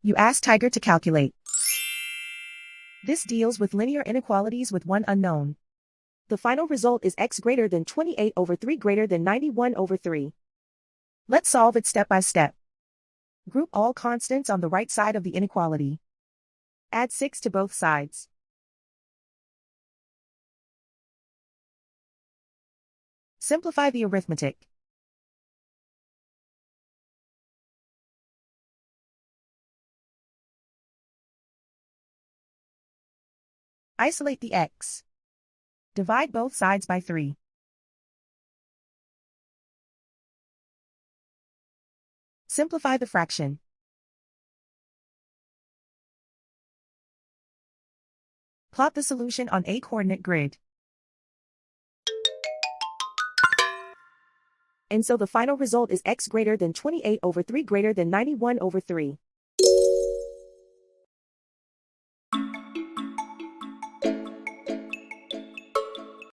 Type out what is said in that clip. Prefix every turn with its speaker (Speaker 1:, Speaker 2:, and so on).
Speaker 1: You ask Tiger to calculate. This deals with linear inequalities with one unknown. The final result is x greater than 28 over 3 greater than 91 over 3. Let's solve it step by step. Group all constants on the right side of the inequality. Add 6 to both sides. Simplify the arithmetic. Isolate the x. Divide both sides by 3. Simplify the fraction. Plot the solution on a coordinate grid. And so the final result is x greater than 28 over 3 greater than 91 over 3.